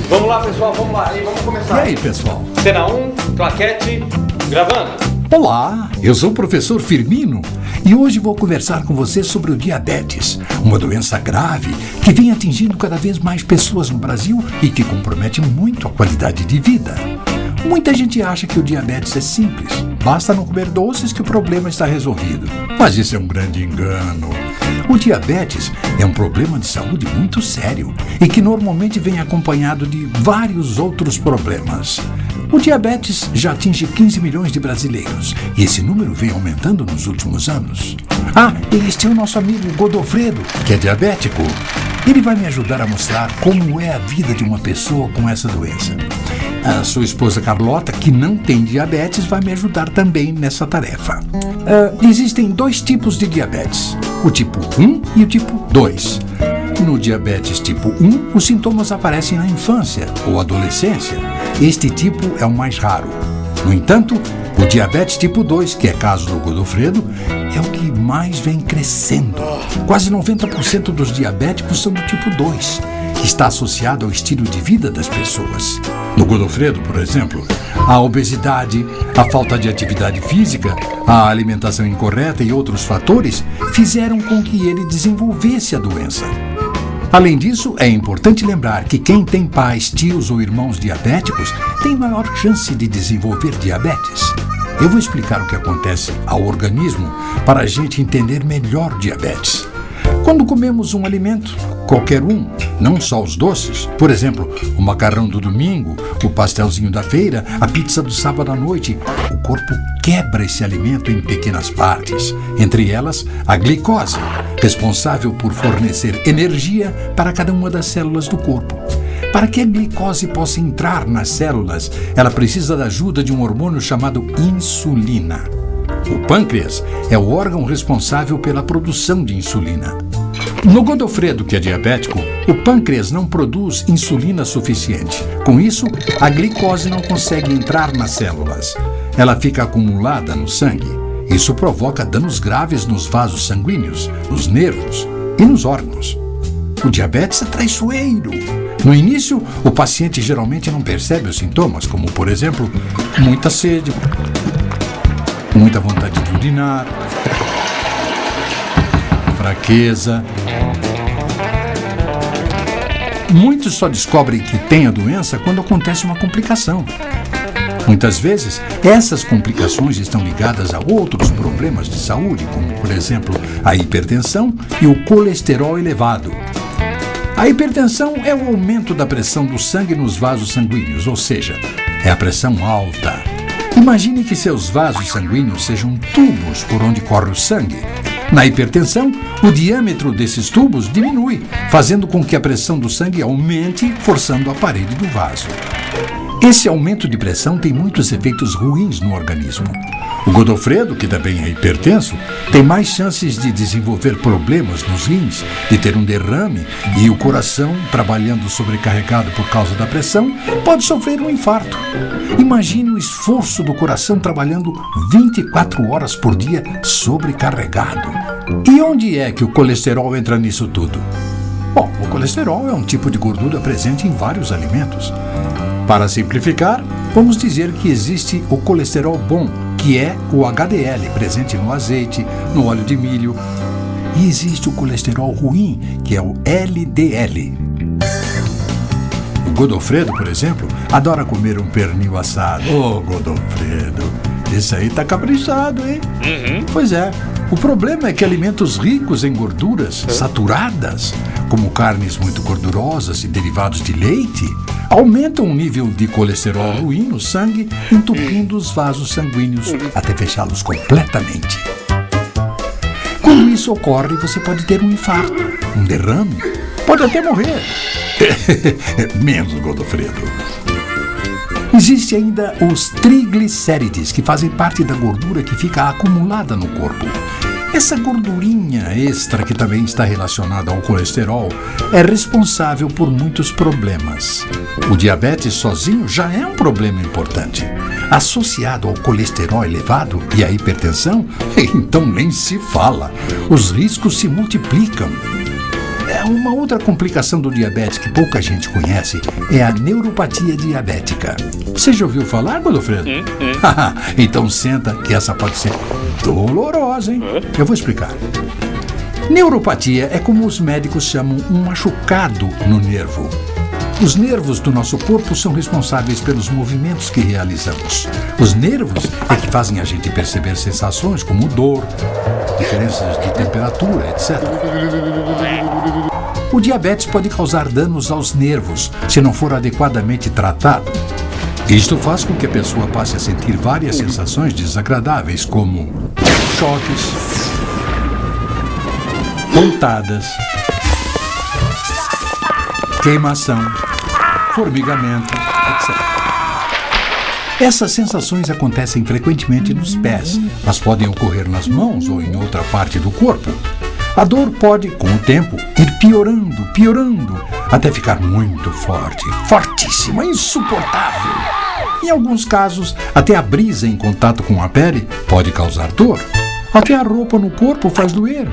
Vamos lá, pessoal, vamos lá, e vamos começar. E aí, pessoal? Cena 1, claquete, gravando. Olá, eu sou o professor Firmino e hoje vou conversar com você sobre o diabetes, uma doença grave que vem atingindo cada vez mais pessoas no Brasil e que compromete muito a qualidade de vida. Muita gente acha que o diabetes é simples, basta não comer doces que o problema está resolvido. Mas isso é um grande engano. O diabetes é um problema de saúde muito sério e que normalmente vem acompanhado de vários outros problemas. O diabetes já atinge 15 milhões de brasileiros e esse número vem aumentando nos últimos anos. E este é o nosso amigo Godofredo, que é diabético. Ele vai me ajudar a mostrar como é a vida de uma pessoa com essa doença. A sua esposa Carlota, que não tem diabetes, vai me ajudar também nessa tarefa. Existem dois tipos de diabetes, o tipo 1 e o tipo 2. No diabetes tipo 1, os sintomas aparecem na infância ou adolescência. Este tipo é o mais raro. No entanto, o diabetes tipo 2, que é caso do Godofredo, é o que mais vem crescendo. Quase 90% dos diabéticos são do tipo 2, que está associado ao estilo de vida das pessoas. No Godofredo, por exemplo, a obesidade, a falta de atividade física, a alimentação incorreta e outros fatores fizeram com que ele desenvolvesse a doença. Além disso, é importante lembrar que quem tem pais, tios ou irmãos diabéticos tem maior chance de desenvolver diabetes. Eu vou explicar o que acontece ao organismo para a gente entender melhor diabetes. Quando comemos um alimento, qualquer um, não só os doces, por exemplo, o macarrão do domingo, o pastelzinho da feira, a pizza do sábado à noite, o corpo quebra esse alimento em pequenas partes, entre elas a glicose, responsável por fornecer energia para cada uma das células do corpo. Para que a glicose possa entrar nas células, ela precisa da ajuda de um hormônio chamado insulina. O pâncreas é o órgão responsável pela produção de insulina. No Godofredo, que é diabético, o pâncreas não produz insulina suficiente. Com isso, a glicose não consegue entrar nas células. Ela fica acumulada no sangue. Isso provoca danos graves nos vasos sanguíneos, nos nervos e nos órgãos. O diabetes é traiçoeiro. No início, o paciente geralmente não percebe os sintomas, como, por exemplo, muita sede, muita vontade de urinar, fraqueza. Muitos só descobrem que têm a doença quando acontece uma complicação. Muitas vezes, essas complicações estão ligadas a outros problemas de saúde, como, por exemplo, a hipertensão e o colesterol elevado. A hipertensão é o aumento da pressão do sangue nos vasos sanguíneos, ou seja, é a pressão alta. Imagine que seus vasos sanguíneos sejam tubos por onde corre o sangue. Na hipertensão, o diâmetro desses tubos diminui, fazendo com que a pressão do sangue aumente, forçando a parede do vaso. Esse aumento de pressão tem muitos efeitos ruins no organismo. O Godofredo, que também é hipertenso, tem mais chances de desenvolver problemas nos rins, de ter um derrame e o coração, trabalhando sobrecarregado por causa da pressão, pode sofrer um infarto. Imagine o esforço do coração trabalhando 24 horas por dia sobrecarregado. E onde é que o colesterol entra nisso tudo? Bom, o colesterol é um tipo de gordura presente em vários alimentos. Para simplificar, vamos dizer que existe o colesterol bom, que é o HDL, presente no azeite, no óleo de milho. E existe o colesterol ruim, que é o LDL. O Godofredo, por exemplo, adora comer um pernil assado. Godofredo, esse aí tá caprichado, hein? Pois é. O problema é que alimentos ricos em gorduras saturadas, como carnes muito gordurosas e derivados de leite, aumentam o nível de colesterol ruim no sangue, entupindo os vasos sanguíneos até fechá-los completamente. Quando isso ocorre, você pode ter um infarto, um derrame, pode até morrer. Menos Godofredo. Existe ainda os triglicérides, que fazem parte da gordura que fica acumulada no corpo. Essa gordurinha extra, que também está relacionada ao colesterol, é responsável por muitos problemas. O diabetes sozinho já é um problema importante. Associado ao colesterol elevado e à hipertensão, então nem se fala. Os riscos se multiplicam. uma outra complicação do diabetes que pouca gente conhece é a neuropatia diabética. Você já ouviu falar, Godofredo? Então senta que essa pode ser dolorosa, hein? Eu vou explicar. Neuropatia é como os médicos chamam um machucado no nervo. Os nervos do nosso corpo são responsáveis pelos movimentos que realizamos. Os nervos é que fazem a gente perceber sensações como dor, diferenças de temperatura, etc. O diabetes pode causar danos aos nervos se não for adequadamente tratado. Isto faz com que a pessoa passe a sentir várias sensações desagradáveis, como choques, pontadas, queimação, formigamento, etc. Essas sensações acontecem frequentemente nos pés, mas podem ocorrer nas mãos ou em outra parte do corpo. A dor pode, com o tempo, ir piorando, até ficar muito forte, fortíssima, insuportável. Em alguns casos, até a brisa em contato com a pele pode causar dor. Até a roupa no corpo faz doer.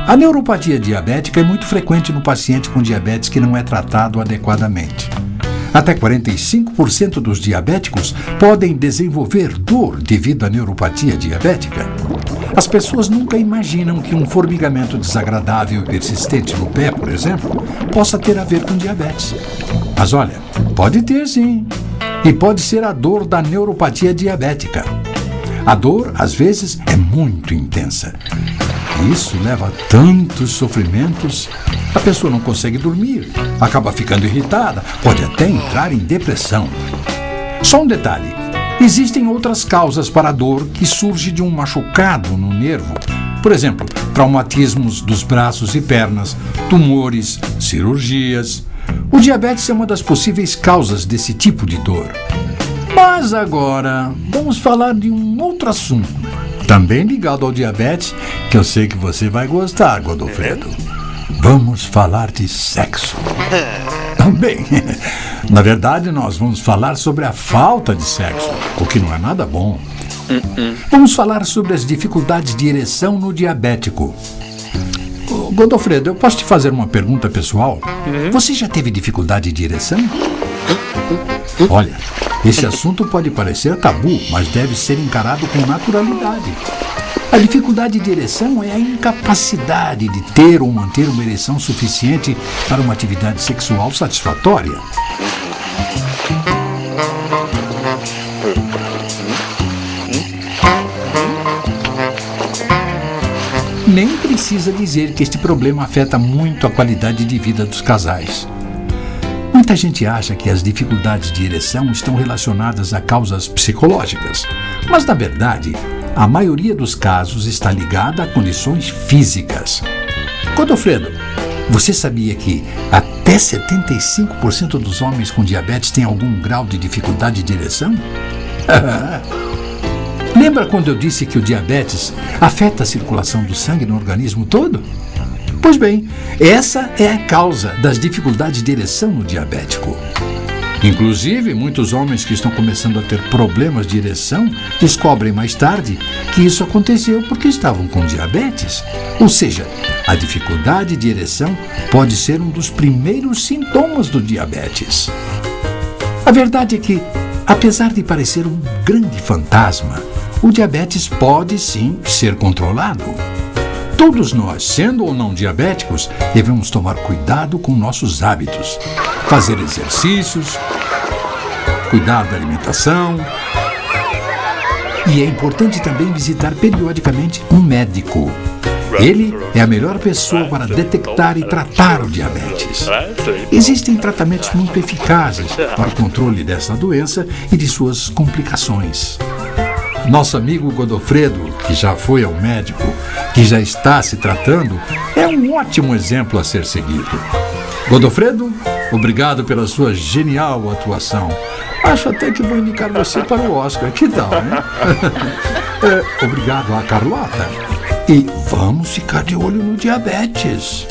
A neuropatia diabética é muito frequente no paciente com diabetes que não é tratado adequadamente. Até 45% dos diabéticos podem desenvolver dor devido à neuropatia diabética. As pessoas nunca imaginam que um formigamento desagradável e persistente no pé, por exemplo, possa ter a ver com diabetes. Mas olha, pode ter sim. E pode ser a dor da neuropatia diabética. A dor, às vezes, é muito intensa. Isso leva a tantos sofrimentos. A pessoa não consegue dormir, acaba ficando irritada, pode até entrar em depressão. Só um detalhe: existem outras causas para a dor que surge de um machucado no nervo. Por exemplo, traumatismos dos braços e pernas, tumores, cirurgias. O diabetes é uma das possíveis causas desse tipo de dor. Mas agora, vamos falar de um outro assunto, também ligado ao diabetes, que eu sei que você vai gostar, Godofredo. Vamos falar de sexo. Bem, na verdade nós vamos falar sobre a falta de sexo, o que não é nada bom. Vamos falar sobre as dificuldades de ereção no diabético. Godofredo, eu posso te fazer uma pergunta pessoal? Você já teve dificuldade de ereção? Olha, esse assunto pode parecer tabu, mas deve ser encarado com naturalidade. A dificuldade de ereção é a incapacidade de ter ou manter uma ereção suficiente para uma atividade sexual satisfatória. Nem precisa dizer que este problema afeta muito a qualidade de vida dos casais. Muita gente acha que as dificuldades de ereção estão relacionadas a causas psicológicas, mas na verdade, a maioria dos casos está ligada a condições físicas. Godofredo, você sabia que até 75% dos homens com diabetes têm algum grau de dificuldade de ereção? Lembra quando eu disse que o diabetes afeta a circulação do sangue no organismo todo? Pois bem, essa é a causa das dificuldades de ereção no diabético. Inclusive, muitos homens que estão começando a ter problemas de ereção descobrem mais tarde que isso aconteceu porque estavam com diabetes. Ou seja, a dificuldade de ereção pode ser um dos primeiros sintomas do diabetes. A verdade é que, apesar de parecer um grande fantasma, o diabetes pode sim ser controlado. Todos nós, sendo ou não diabéticos, devemos tomar cuidado com nossos hábitos, fazer exercícios, cuidar da alimentação. E é importante também visitar periodicamente um médico. Ele é a melhor pessoa para detectar e tratar o diabetes. Existem tratamentos muito eficazes para o controle dessa doença e de suas complicações. Nosso amigo Godofredo, que já foi ao médico, que já está se tratando, é um ótimo exemplo a ser seguido. Godofredo, obrigado pela sua genial atuação. Acho até que vou indicar você para o Oscar. Que tal, né? Obrigado a Carlota. E vamos ficar de olho no diabetes.